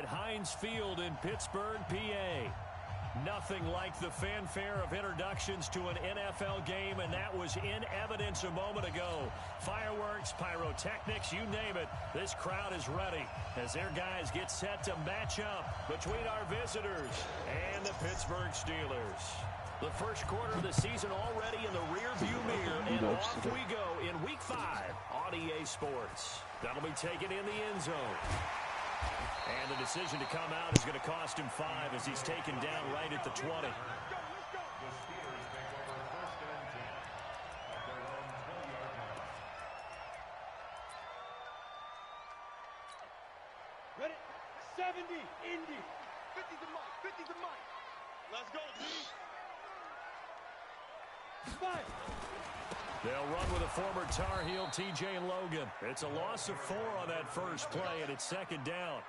at Heinz Field in Pittsburgh, PA. Nothing like the fanfare of introductions to an NFL game, and that was in evidence a moment ago. Fireworks, pyrotechnics, you name it. This crowd is ready as their guys get set to match up between our visitors and the Pittsburgh Steelers. The first quarter of the season already in the rear-view mirror, and off we go in Week 5 on EA Sports. That'll be taken in the end zone. And the decision to come out is going to cost him 5 as he's taken down right at the 20. Ready? 70, Indy. 50 to Mike, 50 to Mike. Let's go, D. 5. They'll run with a former Tar Heel, TJ Logan. It's a loss of 4 on that first play, and it's second down.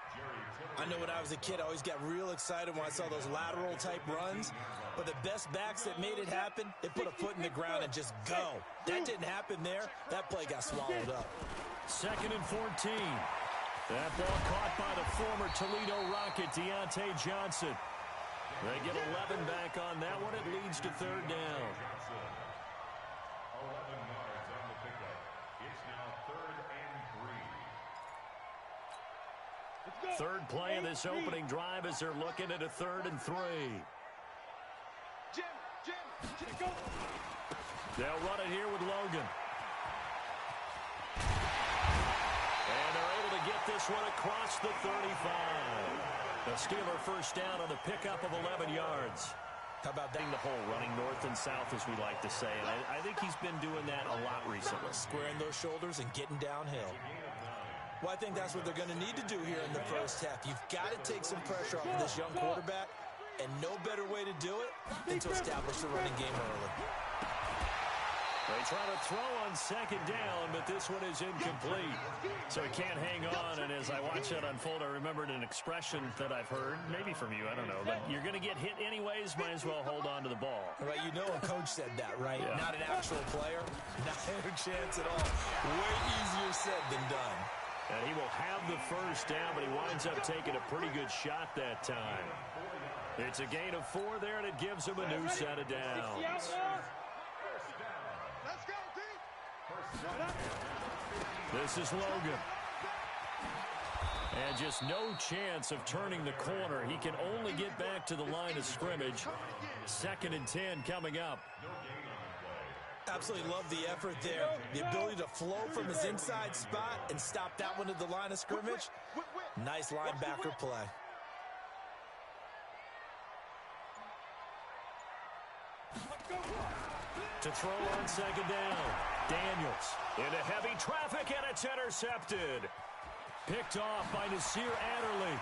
I know when I was a kid, I always got real excited when I saw those lateral-type runs. But the best backs that made it happen, they put a foot in the ground and just go. That didn't happen there. That play got swallowed up. Second and 14. That ball caught by the former Toledo Rocket, Deontay Johnson. They get 11 back on that one. It leads to third down. 11 yards on the pickup. It's now 3rd and 3. Third play of this opening drive as they're looking at a 3rd and 3. Jim, go. They'll run it here with Logan. And they're able to get this one across the 35. The Steeler first down on the pickup of 11 yards. How about that? The hole, running north and south, as we like to say. And I think he's been doing that a lot recently. Squaring those shoulders and getting downhill. Well, I think that's what they're going to need to do here in the first half. You've got to take some pressure off of this young quarterback, and no better way to do it than to establish the running game early. They try to throw on second down, but this one is incomplete. So he can't hang on, and as I watch that unfold, I remembered an expression that I've heard, maybe from you, I don't know, but you're going to get hit anyways, might as well hold on to the ball. Right, you know a coach said that, right? Yeah. Not an actual player, not a chance at all. Way easier said than done. And he will have the first down, but he winds up taking a pretty good shot that time. It's a gain of 4 there, and it gives him a new set of downs. Let's go, D. This is Logan. And just no chance of turning the corner. He can only get back to the line of scrimmage. 2nd and 10 coming up. Absolutely love the effort there. The ability to flow from his inside spot and stop that one at the line of scrimmage. Nice linebacker play. To throw on second down. Daniels into heavy traffic, and it's intercepted. Picked off by Nasir Adderley.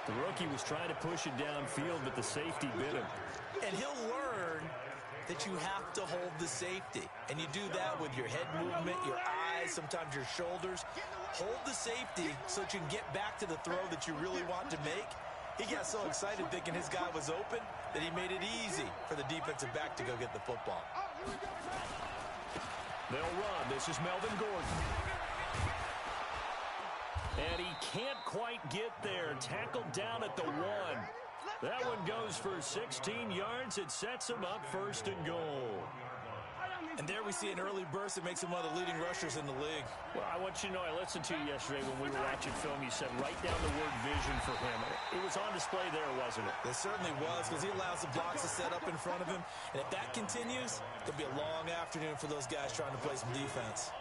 The rookie was trying to push it downfield, but the safety bit him. And he'll learn that you have to hold the safety. And you do that with your head movement, your eyes, sometimes your shoulders. Hold the safety so that you can get back to the throw that you really want to make. He got so excited thinking his guy was open that he made it easy for the defensive back to go get the football. They'll run. This is Melvin Gordon. And he can't quite get there. Tackled down at the 1. That one goes for 16 yards. It sets him up 1st and goal. And there we see an early burst that makes him one of the leading rushers in the league. Well, I want you to know, I listened to you yesterday when we were watching film. You said write down the word vision for him. It was on display there, wasn't it? It certainly was, because he allows the blocks to set up in front of him. And if that continues, it'll be a long afternoon for those guys trying to play some defense.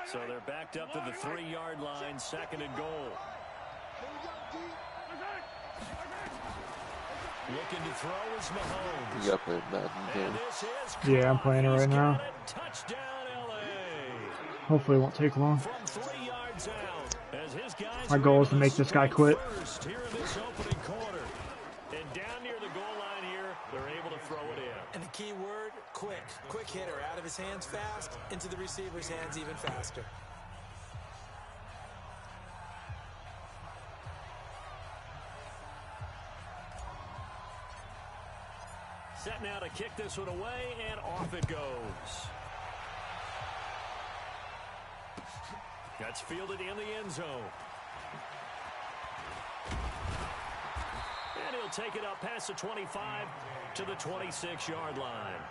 So they're backed up to the 3-yard line, 2nd and goal. Looking to throw is Mahomes. You gotta play Madden game. Yeah, I'm playing it right now. Touchdown, LA. Hopefully it won't take long. From 3 yards out, as his guys My goal is to make this guy quit. Here in this opening quarter. And down near the goal line here, they're able to throw it in. And the key word, quick. Quick hitter, out of his hands fast, into the receiver's hands even faster. Set now to kick this one away, and off it goes. That's fielded in the end zone. And he'll take it up past the 25 to the 26-yard line.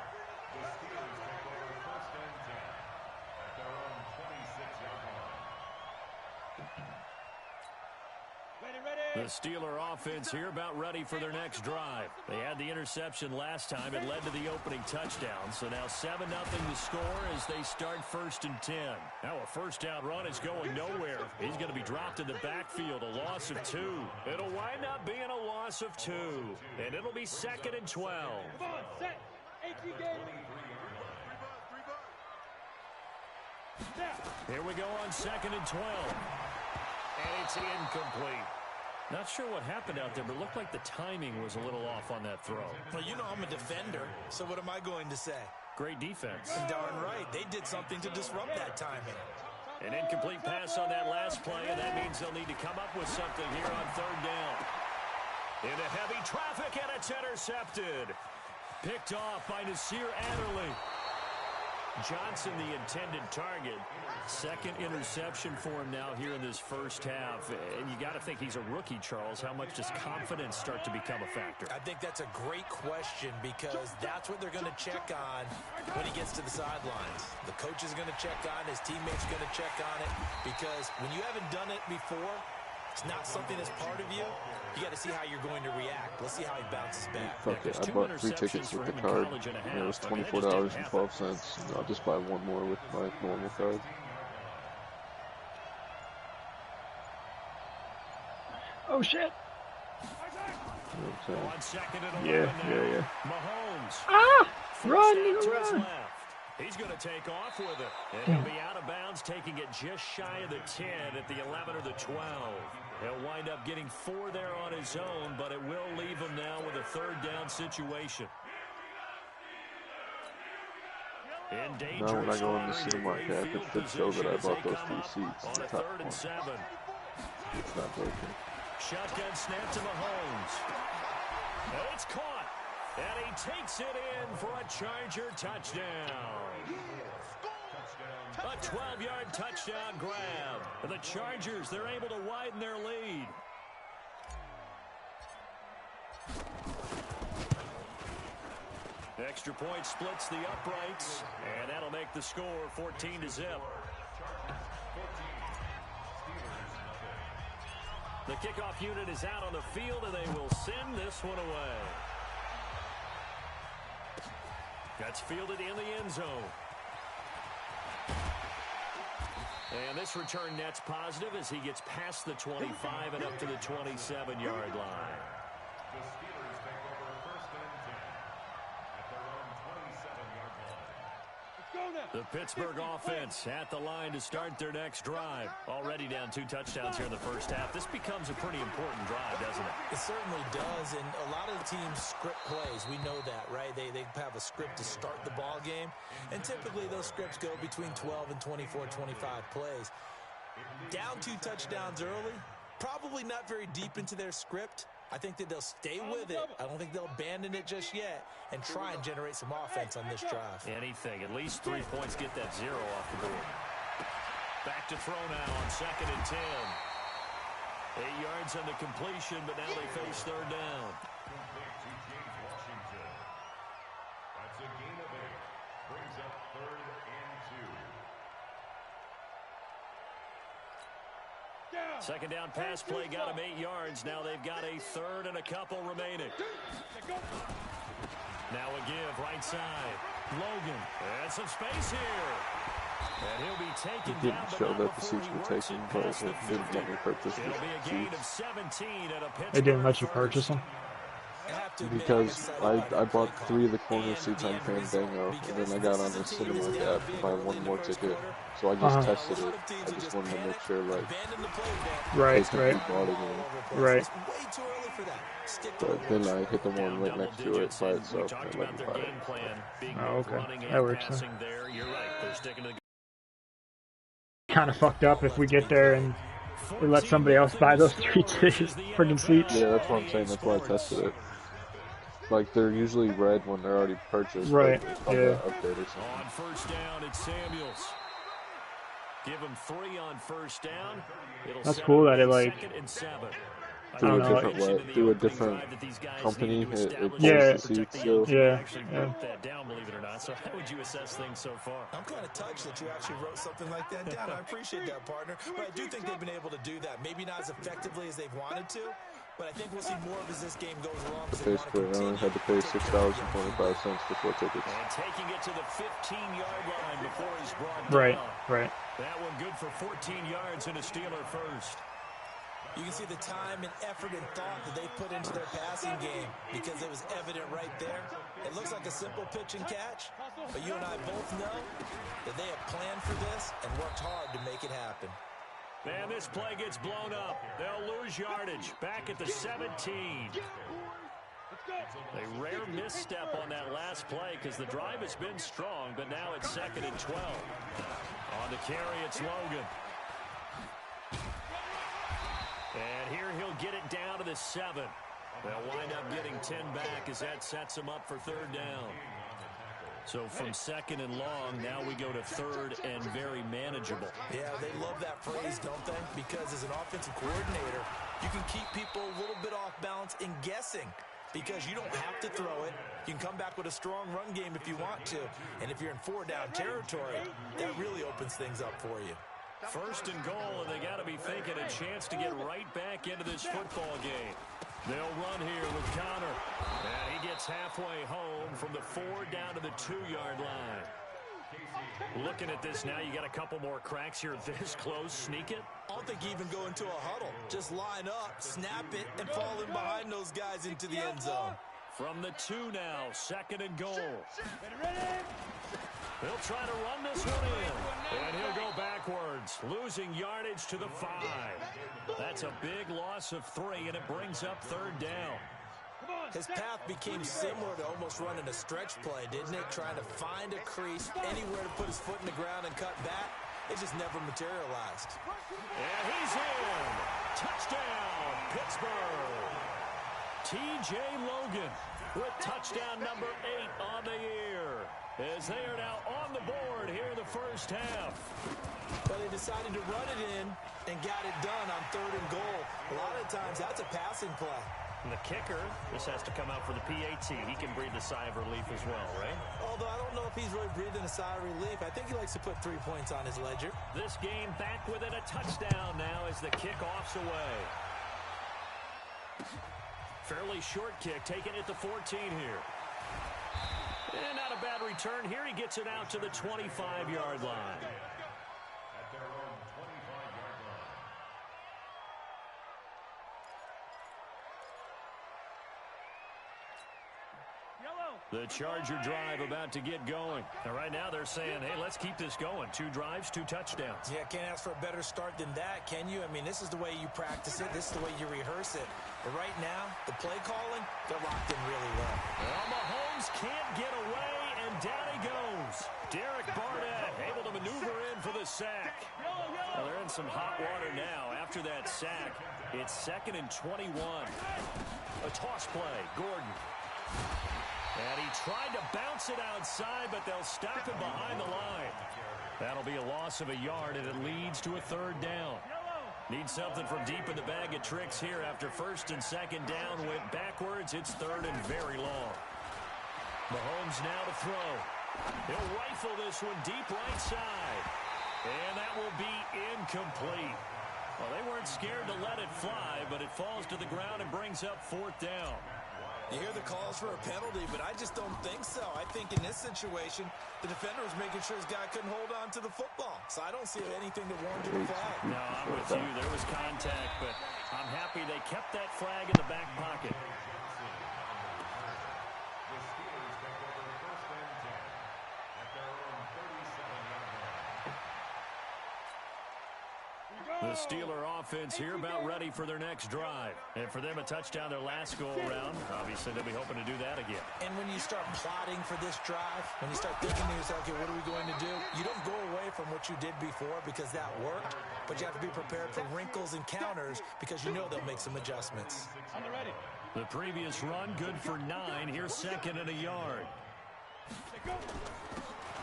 The Steeler offense here about ready for their next drive. They had the interception last time. It led to the opening touchdown. So now 7-0 to score as they start 1st and 10. Now a first down run is going nowhere. He's going to be dropped in the backfield, a loss of 2. It'll wind up being a loss of 2. And it'll be 2nd and 12. Come on, set. 18 Here we go on 2nd and 12. And it's incomplete. Not sure what happened out there, but it looked like the timing was a little off on that throw. Well, you know I'm a defender, so what am I going to say? Great defense. Darn right. They did something to disrupt that timing. An incomplete pass on that last play, and that means they'll need to come up with something here on 3rd down. Into heavy traffic, and it's intercepted. Picked off by Nasir Adderley. Johnson, the intended target. 2nd interception for him now here in this first half. And you got to think he's a rookie, Charles. How much does confidence start to become a factor? I think that's a great question because that's what they're going to check on when he gets to the sidelines. The coach is going to check on, his teammates are going to check on it because when you haven't done it before, it's not something that's part of you. You got to see how you're going to react. Let's see how he bounces back. Fuck it. I bought 3 tickets with the card. And it was $24.12. I'll just buy one more with my normal card. Oh shit! Yeah. Mahomes. Ah! Run, Forced out to nigga, his run! left. He's going to take off with it. And he'll be out of bounds, taking it just shy of the 10 at the 11 or the 12. He'll wind up getting 4 there on his own, but it will leave him now with a 3rd down situation. In danger. Now when I go in the supermarket, I can show that I bought those 3 seats on in the a top 3rd and one. 7. It's not broken. Shotgun snap to Mahomes. It's caught. And he takes it in for a Charger touchdown. A 12-yard touchdown grab. The Chargers, they're able to widen their lead. Extra point splits the uprights, and that'll make the score 14-0. The kickoff unit is out on the field, and they will send this one away. That's fielded in the end zone. And this return net's positive as he gets past the 25 and up to the 27-yard line. The Steelers take over 1st and 10 at their own 27-yard line. The Pittsburgh offense at the line to start their next drive. Already down 2 touchdowns here in the first half. This becomes a pretty important drive, doesn't it? It certainly does, and a lot of the teams script plays. We know that, right? They have a script to start the ball game, and typically those scripts go between 12 and 24, 25 plays. Down 2 touchdowns early, probably not very deep into their script. I think that they'll stay with it. I don't think they'll abandon it just yet and try and generate some offense on this drive. Anything. At least 3 points get that 0 off the board. Back to throw now on 2nd and 10. 8 yards on the completion, but now they face 3rd down. Complete to James Washington. That's a gain of 8. Brings up 3rd and 2. Second down pass play got him 8 yards. Now they've got a 3rd and a couple remaining. Now a give right side. Logan. And some space here. And he'll be taken It didn't down, but show not that the before seats he were works taken, it but past it the didn't let 50. me purchase It'll be a gain the of seats. 17 at a Pittsburgh They didn't let you first. purchase them? Because I bought 3 of the corner seats on Fandango, and then I got on the Cinemark app to buy 1 more ticket. So I just tested it. I just wanted to make sure, like, Right. they bought it again. Right. But then I hit the one right next to it by itself, We talked and let about me their buy it. game plan being Oh, both okay. running That and works, huh? passing there. You're right. They're sticking to the Kind of fucked up if we get there and we let somebody else buy those 3 tickets, friggin' seats. Yeah, that's what I'm saying. That's why I tested it. like they're usually red when they're already purchased. Right. But it's on Yeah. the update or something. On first down, it's Samuels. Give him 3 on first down. That's cool that it like second and 7. Do a know, different way, do a different company. It pulls Yeah. the seats still. Yeah. Wrote that down, believe it or not. So how would you assess things so far? I'm kind of touched that you actually wrote something like that down. I appreciate that, partner. But I do think they've been able to do that. Maybe not as effectively as they've wanted to, but I think we'll see more of as this game goes along. Basically, I only had to pay $6.25 for 4 tickets. And taking it to the 15-yard line before he's brought right, down. right. That one good for 14 yards and a Steeler first. You can see the time and effort and thought that they put into their passing game because it was evident right there. It looks like a simple pitch and catch, but you and I both know that they have planned for this and worked hard to make it happen. And this play gets blown up. They'll lose yardage. Back at the 17. A rare misstep on that last play because the drive has been strong, but now it's 2nd and 12. On the carry, it's Logan. And here he'll get it down to the 7. They'll wind up getting 10 back as that sets him up for 3rd down. So from 2nd and long, now we go to 3rd and very manageable. Yeah, they love that phrase, don't they? Because as an offensive coordinator, you can keep people a little bit off balance in guessing because you don't have to throw it. You can come back with a strong run game if you want to. And if you're in 4-down territory, that really opens things up for you. 1st and goal, and they got to be thinking a chance to get right back into this football game. They'll run here with Connor. And he gets halfway home from the 4 down to the 2-yard line. Looking at this now, you got a couple more cracks here this close. Sneak it. I don't think you even go into a huddle. Just line up, snap it, and fall in behind those guys into the end zone. From the 2 now, 2nd and goal. He'll try to run this one in, and he'll go backwards, losing yardage to the 5. That's a big loss of 3, and it brings up 3rd down. His path became similar to almost running a stretch play, didn't it? Trying to find a crease, anywhere to put his foot in the ground and cut back. It just never materialized. And he's in. Touchdown, Pittsburgh. T.J. Logan with touchdown number 8 on the year, as they are now on the board here in the first half. But they decided to run it in and got it done on 3rd and goal. A lot of times that's a passing play. And the kicker, this has to come out for the PAT. He can breathe a sigh of relief as well, right? Although I don't know if he's really breathing a sigh of relief. I think he likes to put 3 points on his ledger. This game back within a touchdown now as the kickoff's away. Fairly short kick, taking it to 14 here. And not a bad return here. He gets it out to the 25-yard line. At their own 25-yard line. The Charger drive about to get going. And right now they're saying, hey, let's keep this going. 2 drives, 2 touchdowns. Yeah, can't ask for a better start than that, can you? I mean, this is the way you practice it. This is the way you rehearse it. But right now, the play calling, they're locked in really well. Well, Mahomes can't get away, and down he goes. Derek Barnett able to maneuver in for the sack. Well, they're in some hot water now. After that sack, it's 2nd and 21. A toss play, Gordon. And he tried to bounce it outside, but they'll stop him behind the line. That'll be a loss of a yard, and it leads to a 3rd down. Need something from deep in the bag of tricks here after 1st and 2nd down went backwards. It's 3rd and very long. Mahomes now to throw. He'll rifle this one deep right side. And that will be incomplete. Well, they weren't scared to let it fly, but it falls to the ground and brings up 4th down. You hear the calls for a penalty, but I just don't think so. I think in this situation, the defender was making sure his guy couldn't hold on to the football. So I don't see anything that warranted a flag. No, I'm with you. There was contact, but I'm happy they kept that flag in the back pocket. The Steelers take over 1st and 10 at their own 37-yard line. The Steeler offense here about ready for their next drive. And for them, a touchdown their last go-around. Obviously, they'll be hoping to do that again. And when you start plotting for this drive, when you start thinking to yourself, okay, what are we going to do? You don't go away from what you did before because that worked, but you have to be prepared for wrinkles and counters because you know they'll make some adjustments. The previous run, good for 9. Here's second and a yard.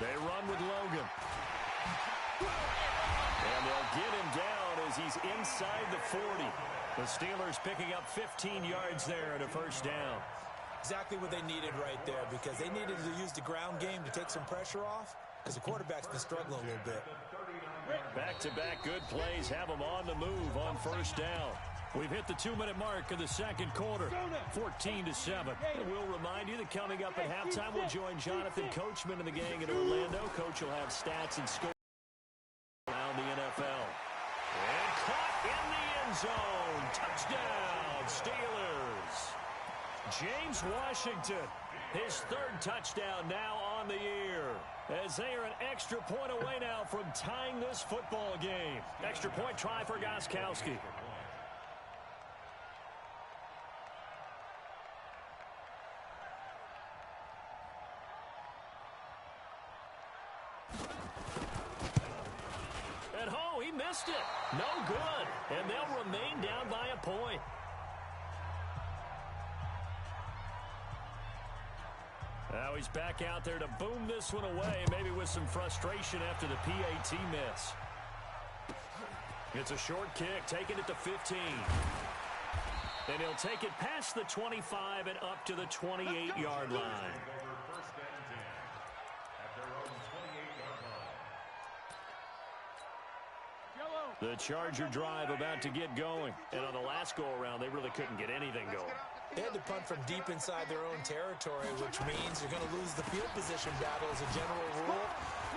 They run with Logan. And they'll get him down as he's inside the 40. The Steelers picking up 15 yards there and a first down. Exactly what they needed right there, because they needed to use the ground game to take some pressure off, as the quarterback's been struggling a little bit. Back-to-back good plays have them on the move on first down. We've hit the 2-minute mark of the second quarter, 14-7. And we'll remind you that coming up at halftime, we'll join Jonathan Coachman and the gang in Orlando. Coach will have stats and scores around the NFL. And caught in the end zone. Touchdown, Steelers. James Washington, his third touchdown now on the year, as they are an extra point away now from tying this football game. Extra point try for Gostkowski. And oh, he missed it. No good. And they'll remain down by a point. Now he's back out there to boom this one away, maybe with some frustration after the PAT miss. It's a short kick, taking it to 15. And he'll take it past the 25 and up to the 28-yard line. The Charger drive about to get going. And on the last go-around, they really couldn't get anything going. They had to punt from deep inside their own territory, which means you're going to lose the field position battle as a general rule.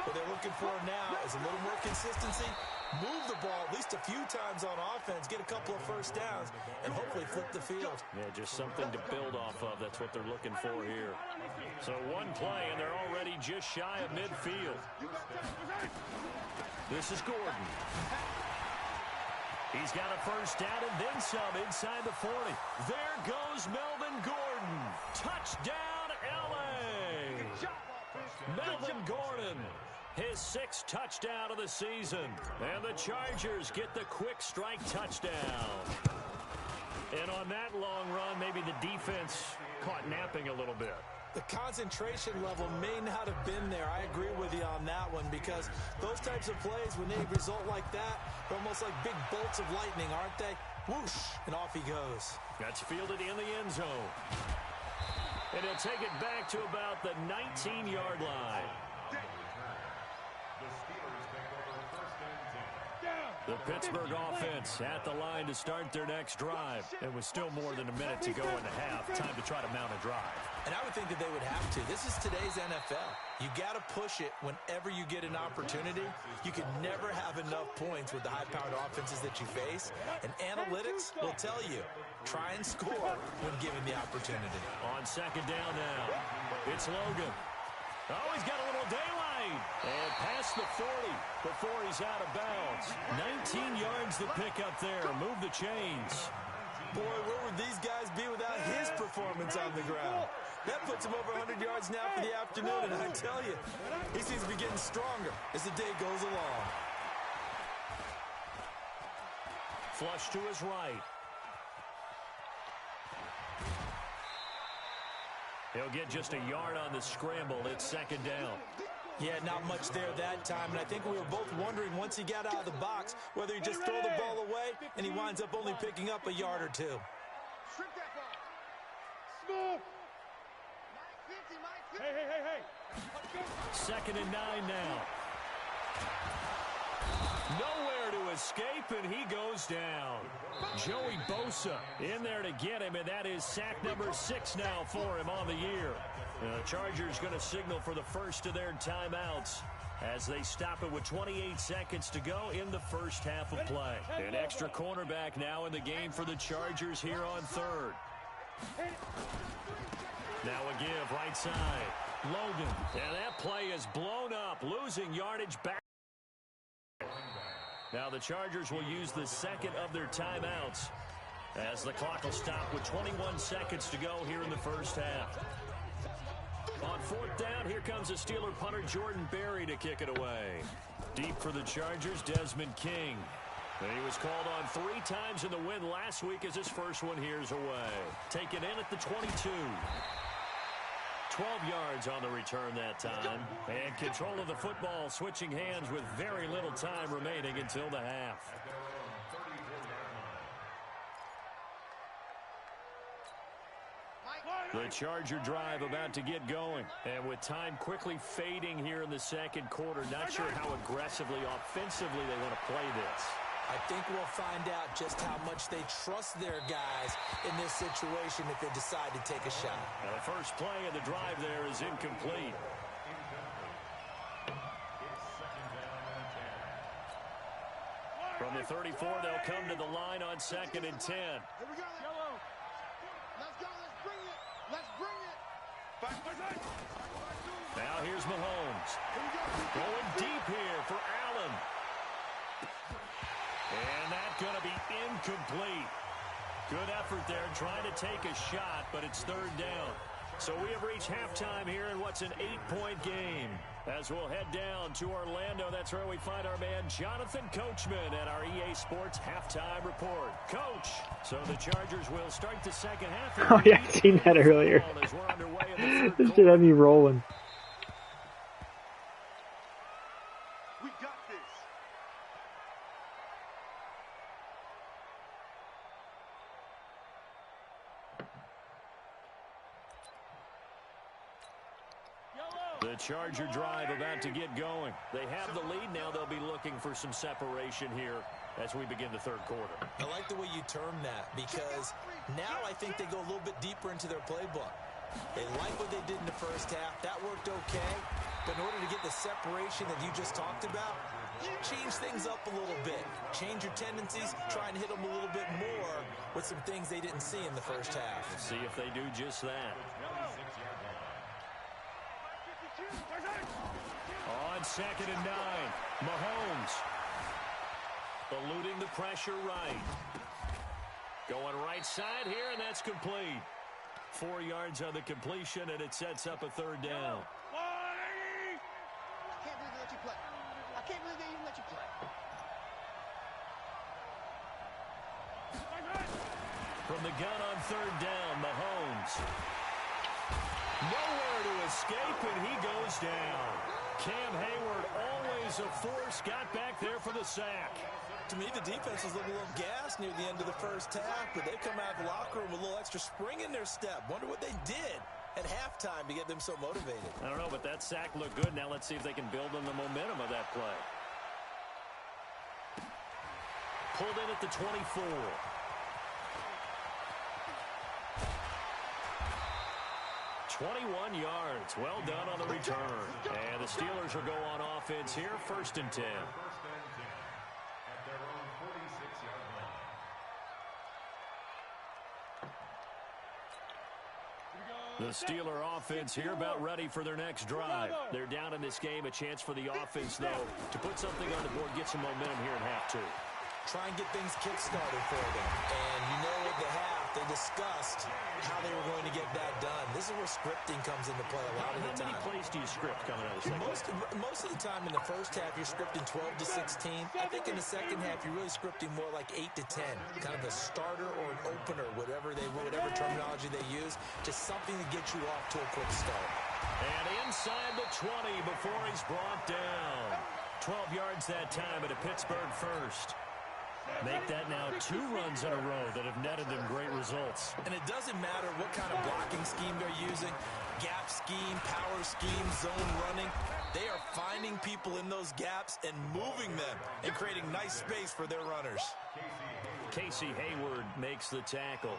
What they're looking for now is a little more consistency, move the ball at least a few times on offense, get a couple of first downs, and hopefully flip the field. Yeah, just something to build off of. That's what they're looking for here. So one play, and they're already just shy of midfield. This is Gordon. He's got a first down and then some inside the 40. There goes Melvin Gordon. Touchdown, L.A. Melvin Gordon, his 6th touchdown of the season. And the Chargers get the quick strike touchdown. And on that long run, maybe the defense caught napping a little bit. The concentration level may not have been there. I agree with you on that one, because those types of plays, when they result like that, they're almost like big bolts of lightning, aren't they? Whoosh, and off he goes. That's fielded in the end zone. And he'll take it back to about the 19-yard line. The Pittsburgh offense at the line to start their next drive. And with still more than a minute to go in the half, time to try to mount a drive. And I would think that they would have to. This is today's NFL. You got to push it whenever you get an opportunity. You can never have enough points with the high-powered offenses that you face. And analytics will tell you, try and score when given the opportunity. On second down now, it's Logan. Oh, he's got a little daylight. And past the 40 before he's out of bounds. 19 yards to pick up there. Move the chains. Boy, where would these guys be without his performance on the ground? That puts him over 100 yards now for the afternoon, and I tell you, he seems to be getting stronger as the day goes along. Flush to his right. He'll get just a yard on the scramble. It's second down. Yeah, not much there that time, and I think we were both wondering once he got out of the box whether he just throw the ball away and he winds up only picking up a yard or two. Second and 9 now. Nowhere to escape, and he goes down. Joey Bosa in there to get him, and that is sack number 6 now for him on the year. The Chargers going to signal for the first of their timeouts as they stop it with 28 seconds to go in the first half of play. An extra cornerback now in the game for the Chargers here on third. Now a give right side. Logan, and that play is blown up, losing yardage back. Now the Chargers will use the second of their timeouts as the clock will stop with 21 seconds to go here in the first half. On fourth down, here comes the Steeler punter Jordan Berry to kick it away. Deep for the Chargers, Desmond King. He was called on 3 times in the win last week as his first one here's away. Taken in at the 22. 12 yards on the return that time. And control of the football switching hands with very little time remaining until the half. The Charger drive about to get going. And with time quickly fading here in the second quarter, not sure how aggressively, offensively they want to play this. I think we'll find out just how much they trust their guys in this situation if they decide to take a shot. Now the first play of the drive there is incomplete. From the 34, they'll come to the line on 2nd and 10. Here we go. Let's go. Let's bring it. Let's bring it. Now here's Mahomes. Going deep here for Allen. And that's going to be incomplete. Good effort there trying to take a shot, but it's 3rd down. So we have reached halftime here in what's an 8-point game. As we'll head down to Orlando, that's where we find our man Jonathan Coachman at our EA Sports Halftime Report. Coach, so the Chargers will start the second half. Oh yeah, I seen that earlier. This should have me rolling. We got this. The Charger drive about to get going. They have the lead now. They'll be looking for some separation here as we begin the 3rd quarter. I like the way you term that because now I think they go a little bit deeper into their playbook. They like what they did in the first half. That worked okay. But in order to get the separation that you just talked about, change things up a little bit. Change your tendencies. Try and hit them a little bit more with some things they didn't see in the first half. Let's see if they do just that. On 2nd and 9, Mahomes eluding the pressure right. Going right side here, and that's complete. 4 yards on the completion, and it sets up a 3rd down. I can't believe they let you play. I can't believe they even let you play. From the gun on 3rd down, Mahomes. Nowhere to escape, and he goes down. Cam Hayward, always a force, got back there for the sack. To me, the defense was looking a little gassed near the end of the first half, but they've come out of the locker room with a little extra spring in their step. Wonder what they did at halftime to get them so motivated. I don't know, but that sack looked good. Now let's see if they can build on the momentum of that play. Pulled in at the 24. 21 yards. Well done on the return. And the Steelers will go on offense here, 1st and 10. At their own 46-yard line. The Steeler offense here about ready for their next drive. They're down in this game. A chance for the offense, though, to put something on the board, get some momentum here in half 2. Try and get things kick-started for them. And you know at the half, they discussed how they were going to get that done. This is where scripting comes into play a lot of the time. How many plays do you script coming out of the second? Most of the time in the first half, you're scripting 12 to 16. I think in the second half, you're really scripting more like 8 to 10. Kind of a starter or an opener, whatever terminology they use, just something to get you off to a quick start. And inside the 20 before he's brought down. 12 yards that time at a Pittsburgh first. Make that now 2 runs in a row that have netted them great results. And it doesn't matter what kind of blocking scheme they're using, gap scheme, power scheme, zone running. They are finding people in those gaps and moving them and creating nice space for their runners. Casey Hayward makes the tackle.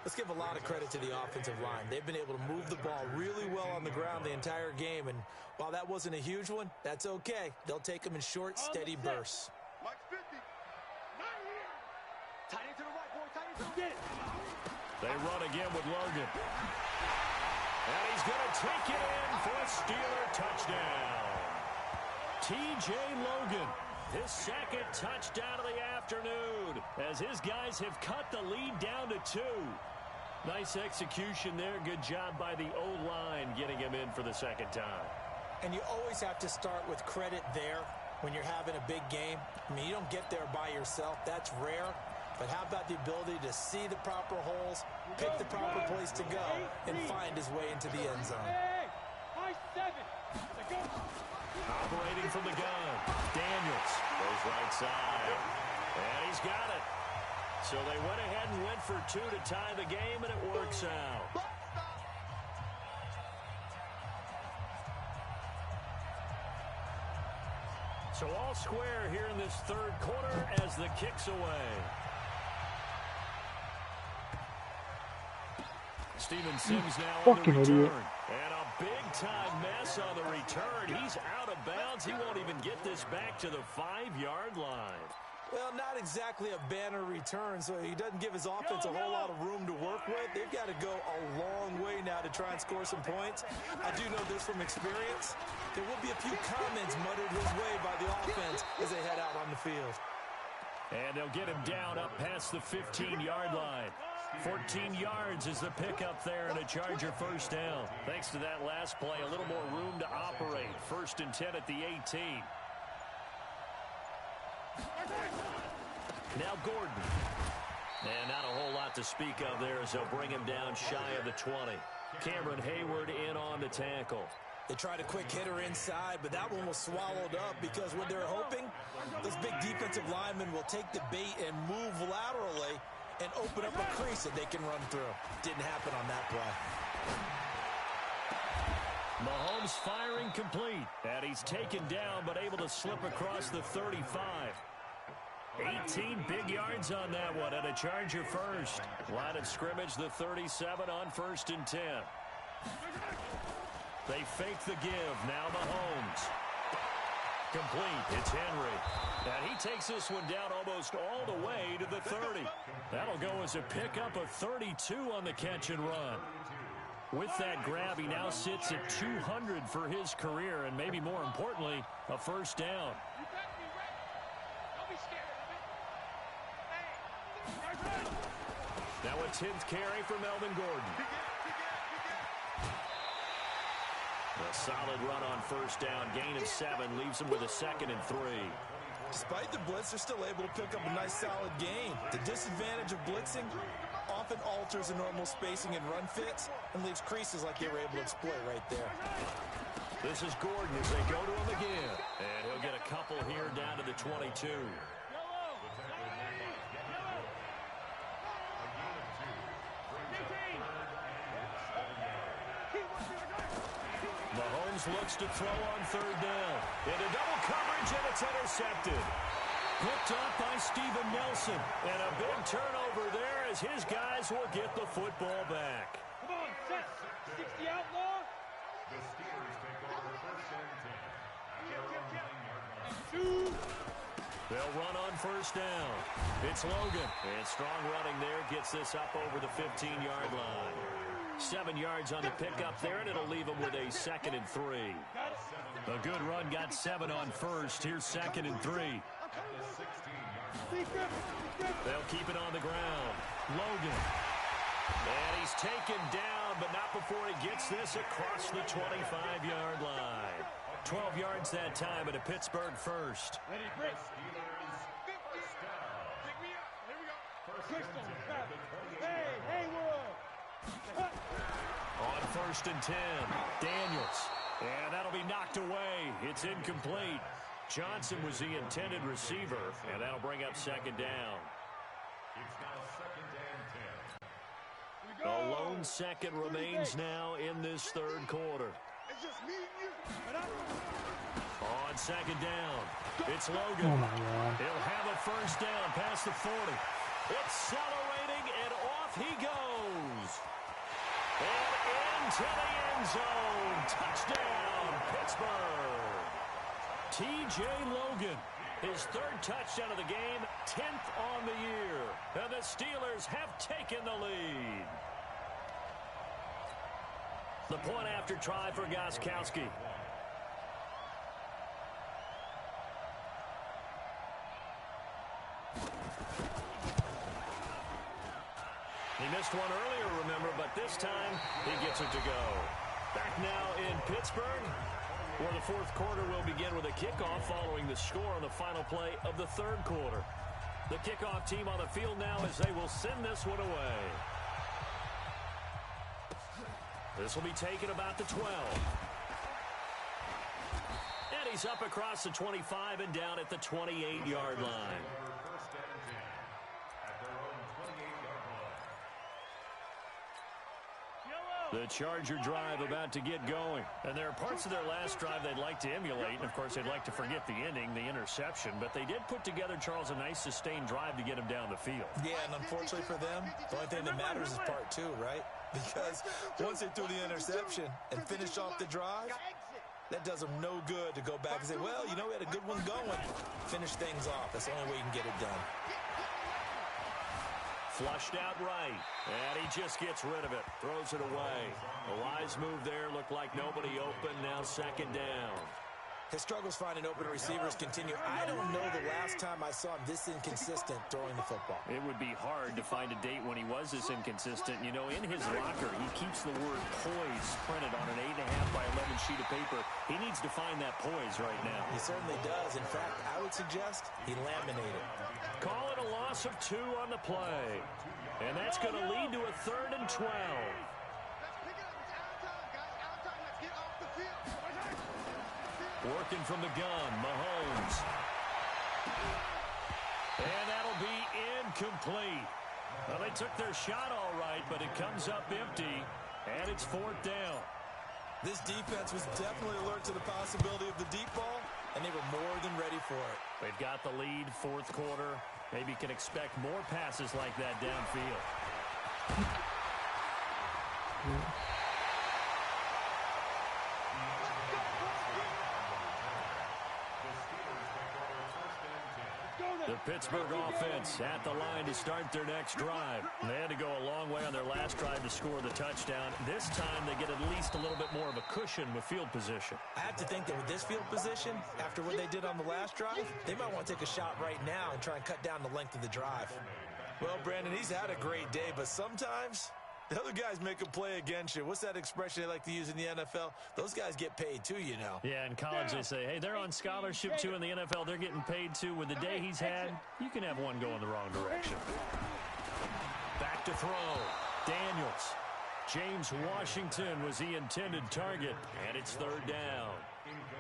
Let's give a lot of credit to the offensive line. They've been able to move the ball really well on the ground the entire game. And while that wasn't a huge one, that's okay. They'll take them in short, steady bursts. Mike 50. Tight end to the right, boy. Tight end to the right. They run again with Logan. And he's going to take it in for a Steeler touchdown. T.J. Logan, his 2nd touchdown of the afternoon, as his guys have cut the lead down to 2. Nice execution there. Good job by the O-line getting him in for the 2nd time. And you always have to start with credit there. when you're having a big game. I mean, you don't get there by yourself. That's rare. But how about the ability to see the proper holes, pick the proper place to go, and find his way into the end zone? Operating from the gun, Daniels goes right side, and he's got it. So they went ahead and went for two to tie the game, and it works out. So all square here in this third quarter as the kick's away. Steven Sims now on the return. Idiot. And a big-time mess on the return. He's out of bounds. He won't even get this back to the 5-yard line. Well, not exactly a banner return, so he doesn't give his offense a whole lot of room to work with. They've got to go a long way now to try and score some points. I do know this from experience. There will be a few comments muttered his way by the offense as they head out on the field. And they'll get him down up past the 15-yard line. 14 yards is the pickup there and a Charger first down. Thanks to that last play, a little more room to operate. 1st and 10 at the 18. Now Gordon. And not a whole lot to speak of there as they'll bring him down shy of the 20. Cameron Hayward in on the tackle. They tried a quick hitter inside, but that one was swallowed up because what they're hoping, those big defensive linemen will take the bait and move laterally and open up a crease that they can run through. Didn't happen on that play. Mahomes firing complete. And he's taken down but able to slip across the 35. 18 big yards on that one and a Charger first. Line of scrimmage, the 37 on 1st and 10. They fake the give. Now Mahomes. Complete. It's Henry. And he takes this one down almost all the way to the 30. That'll go as a pickup of 32 on the catch and run. With that grab, he now sits at 200 for his career, and maybe more importantly, a first down. Now a 10th carry for Melvin Gordon. A solid run on first down. Gain of 7 leaves him with a 2nd and 3. Despite the blitz, they're still able to pick up a nice solid gain. The disadvantage of blitzing often alters the normal spacing and run fits and leaves creases like they were able to exploit right there. This is Gordon as they go to him again. And he'll get a couple here down to the 22. Mahomes looks to throw on 3rd down. Into double coverage, and it's intercepted. Picked up by Steven Nelson. And a big turnover there as his guys will get the football back. Come on, set. 60 outlaw. The Steelers take over 1st and 10. They'll run on 1st down. It's Logan. And strong running there gets this up over the 15-yard line. 7 yards on the pickup there, and it'll leave him with a 2nd and 3. A good run got 7 on 1st. Here's 2nd and 3. They'll keep it on the ground. Logan. And he's taken down, but not before he gets this across the 25-yard line. 12 yards that time, and a Pittsburgh first. Ready, Brick. Pick me up. Here we go. Crystal. Hey, Haywood. On 1st and 10, Daniels. And that'll be knocked away. It's incomplete. Johnson was the intended receiver, and that'll bring up 2nd down. It's now 2nd and 10. A lone 2nd remains now in this 3rd quarter. It's just me and you. On 2nd down, it's Logan. Oh my God. He'll have a first down past the 40. Accelerating, and off he goes. And into the end zone. Touchdown, Pittsburgh. T.J. Logan, his 3rd touchdown of the game, 10th on the year. And the Steelers have taken the lead. The point after try for Gostkowski. He missed one earlier, remember, but this time he gets it to go. Back now in Pittsburgh, Well, the fourth quarter will begin with a kickoff following the score on the final play of the third quarter. The kickoff team on the field now as they will send this one away. This will be taken about the 12. And he's up across the 25 and down at the 28-yard line. The Charger drive about to get going. And there are parts of their last drive they'd like to emulate. And, of course, they'd like to forget the ending, the interception. But they did put together, Charles, a nice sustained drive to get him down the field. Yeah, and unfortunately for them, the only thing that matters is part two, right? Because once they threw the interception and finished off the drive, that does them no good to go back and say, well, you know, we had a good one going. Finish things off. That's the only way you can get it done. Flushed out right, and he just gets rid of it, throws it away. A wise move there, looked like nobody open, now second down. His struggles finding open receivers continue. I don't know the last time I saw him this inconsistent throwing the football. It would be hard to find a date when he was this inconsistent. You know, in his locker, he keeps the word poise printed on an 8.5 by 11 sheet of paper. He needs to find that poise right now. He certainly does. In fact, I would suggest he laminated. Call it a loss of 2 on the play. And that's going to lead to a 3rd and 12. Working from the gun, Mahomes. And that'll be incomplete. Well, they took their shot all right, but it comes up empty, and it's 4th down. This defense was definitely alert to the possibility of the deep ball, and they were more than ready for it. They've got the lead, fourth quarter. Maybe can expect more passes like that downfield. The Pittsburgh offense at the line to start their next drive. They had to go a long way on their last drive to score the touchdown. This time they get at least a little bit more of a cushion with field position. I have to think that with this field position, after what they did on the last drive, they might want to take a shot right now and try and cut down the length of the drive. Well, Brandon, he's had a great day, but sometimes the other guys make a play against you. What's that expression they like to use in the NFL? Those guys get paid too, you know. Yeah, in college they say, hey, they're on scholarship too. In the NFL, they're getting paid too. With the day he's had, you can have one going the wrong direction. Back to throw. Daniels. James Washington was the intended target, and it's 3rd down.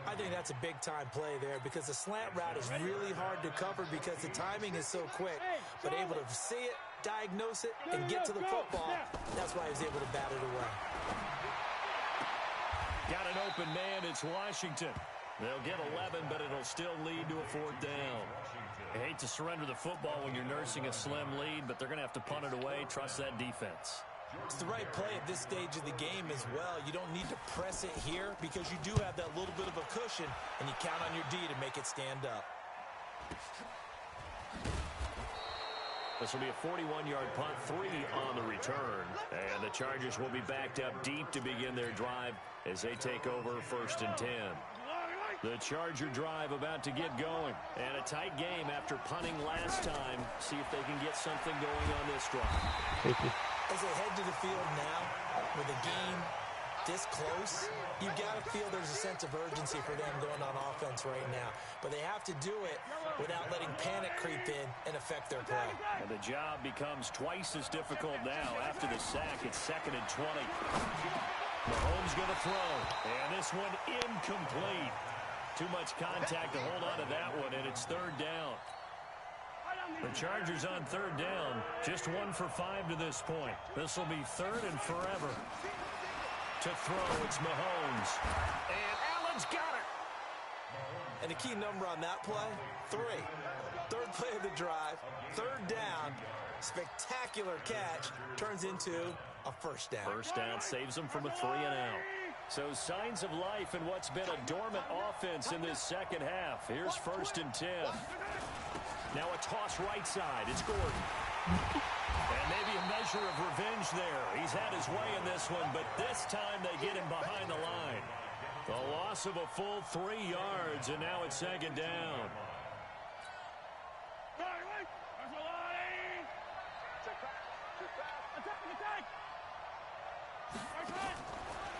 I think that's a big-time play there because the slant route is really hard to cover because the timing is so quick. But able to see it, diagnose it, and get to the football, that's why he was able to bat it away. Got an open man, it's Washington. They'll get 11, but it'll still lead to a 4th down. I hate to surrender the football when you're nursing a slim lead, but they're going to have to punt it away, trust that defense. It's the right play at this stage of the game as well. You don't need to press it here because you do have that little bit of a cushion, and you count on your D to make it stand up. This will be a 41-yard punt, 3 on the return. And the Chargers will be backed up deep to begin their drive as they take over 1st and 10. The Charger drive about to get going. And a tight game after punting last time. See if they can get something going on this drive. Thank you. As they head to the field now, with a game this close, you got to feel there's a sense of urgency for them going on offense right now. But they have to do it without letting panic creep in and affect their play. And the job becomes twice as difficult now. After the sack, it's 2nd and 20. Mahomes going to throw. And this one incomplete. Too much contact to hold on to that one, and it's 3rd down. The Chargers on 3rd down, just 1 for 5 to this point. This will be 3rd and forever. To throw, it's Mahomes. And Allen's got it. And the key number on that play, 3. 3rd play of the drive, 3rd down, spectacular catch, turns into a 1st down. 1st down saves them from a 3 and out. So signs of life in what's been a dormant offense in this second half. Here's 1st and 10. Now a toss right side. It's Gordon. And maybe a measure of revenge there. He's had his way in this one, but this time they get him behind the line. The loss of a full 3 yards, and now it's 2nd down.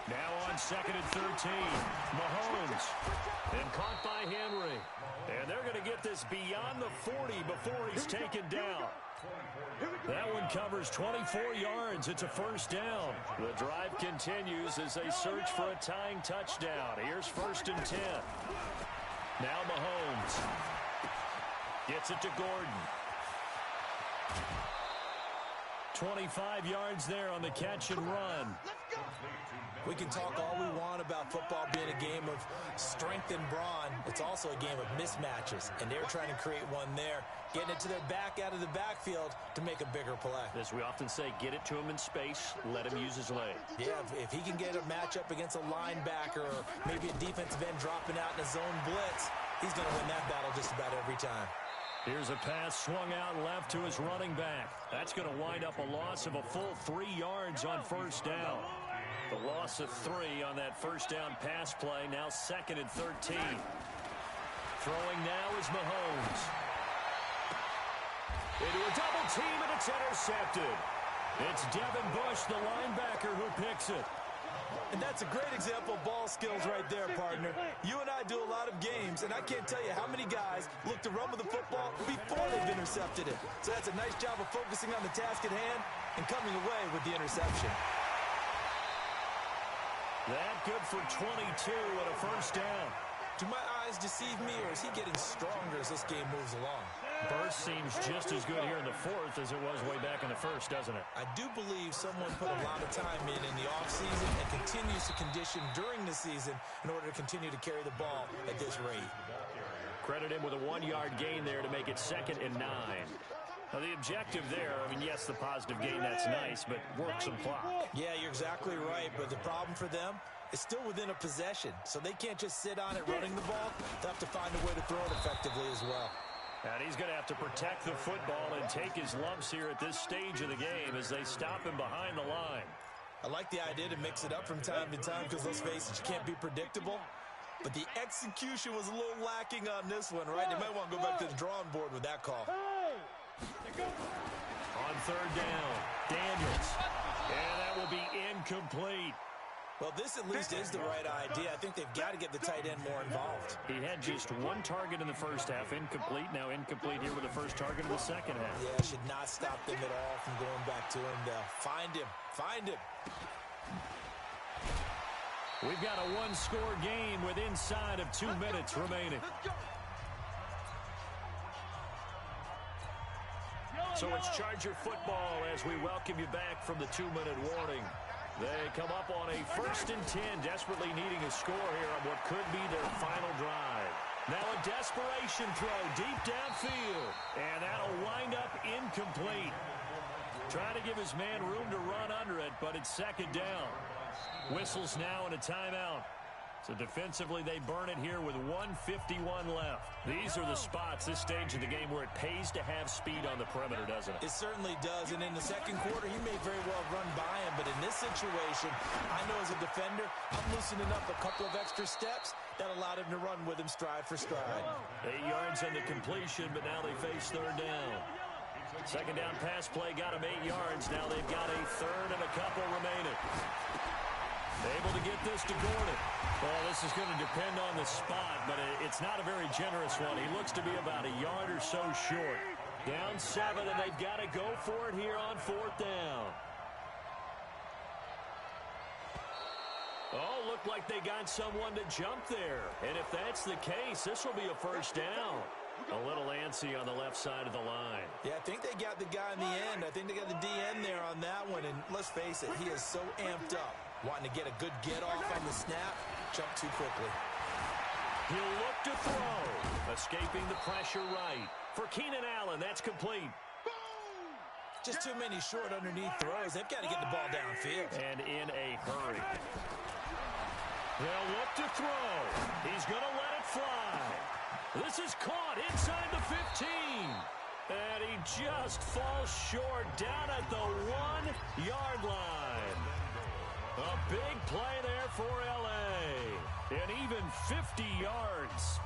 Now on 2nd and 13, Mahomes. And caught by Henry. And they're going to get this beyond the 40 before he's taken down. That one covers 24 yards. It's a first down. The drive continues as they search for a tying touchdown. Here's 1st and 10. Now Mahomes. Gets it to Gordon. 25 yards there on the catch and run. We can talk all we want about football being a game of strength and brawn. It's also a game of mismatches, and they're trying to create one there, getting it to their back out of the backfield to make a bigger play. As we often say, get it to him in space, let him use his leg. Yeah, if he can get a matchup against a linebacker or maybe a defensive end dropping out in a zone blitz, he's going to win that battle just about every time. Here's a pass swung out left to his running back. That's going to wind up a loss of a full 3 yards on first down. The loss of 3 on that first down pass play. Now 2nd and 13. Throwing now is Mahomes. Into a double team, and it's intercepted. It's Devin Bush, the linebacker, who picks it. And that's a great example of ball skills right there, partner. You and I do a lot of games, and I can't tell you how many guys look to run with the football before they've intercepted it. So that's a nice job of focusing on the task at hand and coming away with the interception. That good for 22 and a first down. Do my eyes deceive me, or is he getting stronger as this game moves along? Burst seems just as good here in the 4th as it was way back in the 1st, doesn't it? I do believe someone put a lot of time in the offseason and continues to condition during the season in order to continue to carry the ball at this rate. Credit him with a 1-yard gain there to make it 2nd and 9. Now, the objective there, I mean, yes, the positive gain, that's nice, but work some clock. Yeah, you're exactly right, but the problem for them is still within a possession, so they can't just sit on it running the ball. They'll have to find a way to throw it effectively as well. And he's going to have to protect the football and take his lumps here at this stage of the game as they stop him behind the line. I like the idea to mix it up from time to time because, let's face it, you can't be predictable. But the execution was a little lacking on this one, right? They might want to go back to the drawing board with that call. On 3rd down, Daniels. And that will be incomplete. Well, this at least is the right idea. I think they've got to get the tight end more involved. He had just 1 target in the first half, incomplete. Now incomplete here with the first target of the second half. Yeah, should not stop them at all from going back to him. Find him. Find him. We've got a 1-score game with inside of 2 minutes remaining. So it's Charger football as we welcome you back from the 2-minute warning. They come up on a 1st and 10, desperately needing a score here on what could be their final drive. Now a desperation throw deep downfield, and that'll wind up incomplete. Trying to give his man room to run under it, but it's 2nd down. Whistles now and a timeout. So defensively, they burn it here with 1:51 left. These are the spots, this stage of the game, where it pays to have speed on the perimeter, doesn't it? It certainly does, and in the second quarter, he may very well run by him, but in this situation, I know as a defender, I'm loosening up a couple of extra steps that allowed him to run with him stride for stride. 8 yards on the completion, but now they face 3rd down. 2nd down pass play got them 8 yards. Now they've got a 3rd and a couple remaining. Able to get this to Gordon. Well, this is going to depend on the spot, but it's not a very generous one. He looks to be about a yard or so short. Down 7, and they've got to go for it here on 4th down. Oh, looked like they got someone to jump there. And if that's the case, this will be a first down. A little antsy on the left side of the line. Yeah, I think they got the guy in the end. I think they got the DN there on that one. And let's face it, he is so amped up, wanting to get a good get-off on the snap, jump too quickly. He'll look to throw. Escaping the pressure right. For Keenan Allen, that's complete. Just too many short underneath throws. They've got to get the ball downfield. And in a hurry. They'll look to throw. He's going to let it fly. This is caught inside the 15. And he just falls short down at the 1-yard line. A big play there for L.A. And even 50 yards.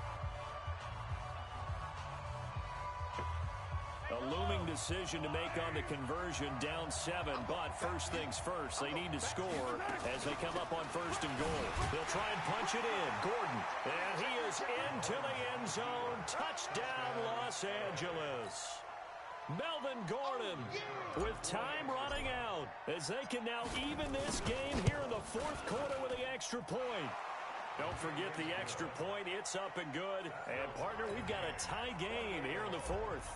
A A looming decision to make on the conversion, down 7, but first things first, they need to score as they come up on first and goal. They'll try and punch it in. Gordon, and he is into the end zone. Touchdown, Los Angeles. Melvin Gordon with time running out as they can now even this game here in the fourth quarter with the extra point. Don't forget the extra point. It's up and good. And, partner, we've got a tie game here in the fourth.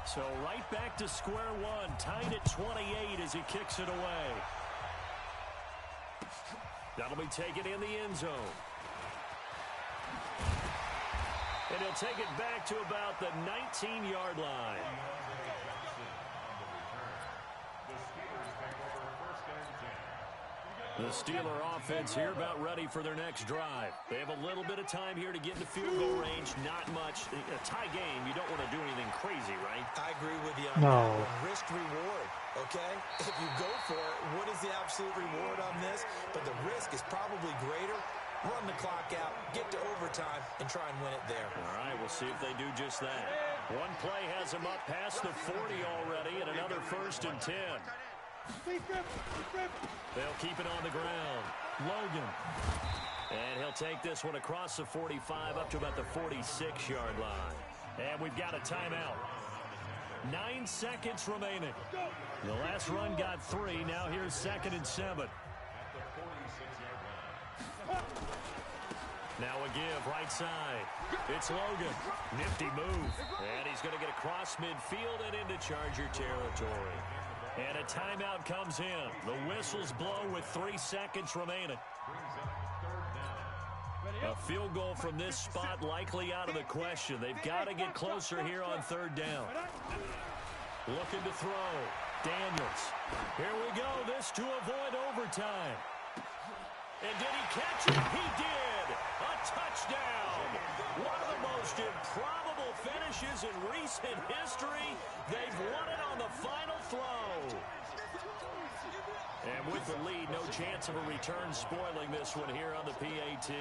So right back to square one, tied at 28 as he kicks it away. That'll be taken in the end zone. And he'll take it back to about the 19-yard line. The Steeler offense here about ready for their next drive. They have a little bit of time here to get into field goal range. Not much. A tie game, you don't want to do anything crazy, right? I agree with you on that one. Risk reward, okay? If you go for it, what is the absolute reward on this? But the risk is probably greater. Run the clock out, get to overtime, and try and win it there. All right, we'll see if they do just that. One play has them up past the 40 already, and another first and 10. They'll keep it on the ground. Logan. And he'll take this one across the 45 up to about the 46-yard line. And we've got a timeout. 9 seconds remaining. The last run got 3. Now here's 2nd and 7. Now a give, right side. It's Logan. Nifty move. And he's going to get across midfield and into Charger territory. And a timeout comes in. The whistles blow with 3 seconds remaining. A field goal from this spot likely out of the question. They've got to get closer here on 3rd down. Looking to throw. Daniels. Here we go. This to avoid overtime. And did he catch it? He did. A touchdown. One of the most improbable finishes in recent history. They've won it on the final throw. And with the lead, no chance of a return spoiling this one here on the PAT.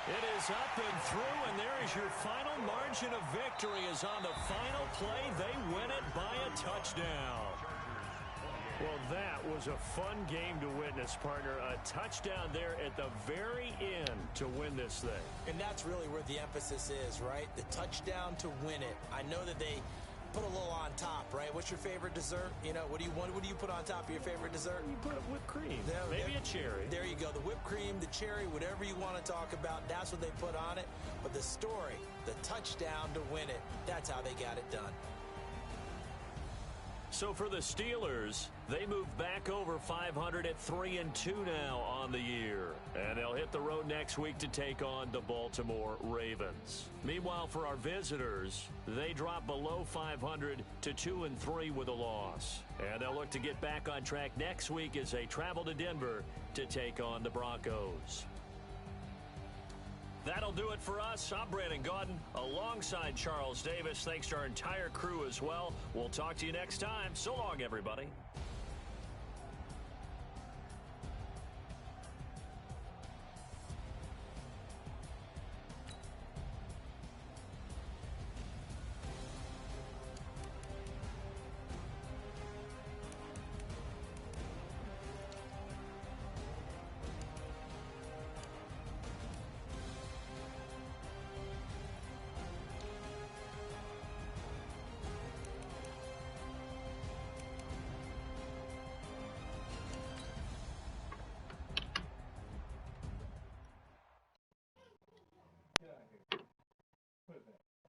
It is up and through, and there is your final margin of victory. Is on the final play. They win it by a touchdown. Well, that was a fun game to witness, partner. A touchdown there at the very end to win this thing. And that's really where the emphasis is, right? The touchdown to win it. I know that they put a little on top, right? What's your favorite dessert? You know, what do you put on top of your favorite dessert? You put whipped cream. Maybe a cherry. There you go. The whipped cream, the cherry, whatever you want to talk about, that's what they put on it. But the story, the touchdown to win it, that's how they got it done. So for the Steelers, they move back over 500 at 3-2 now on the year. And they'll hit the road next week to take on the Baltimore Ravens. Meanwhile, for our visitors, they drop below 500 to 2-3 with a loss. And they'll look to get back on track next week as they travel to Denver to take on the Broncos. That'll do it for us. I'm Brandon Gaudin alongside Charles Davis. Thanks to our entire crew as well. We'll talk to you next time. So long, everybody.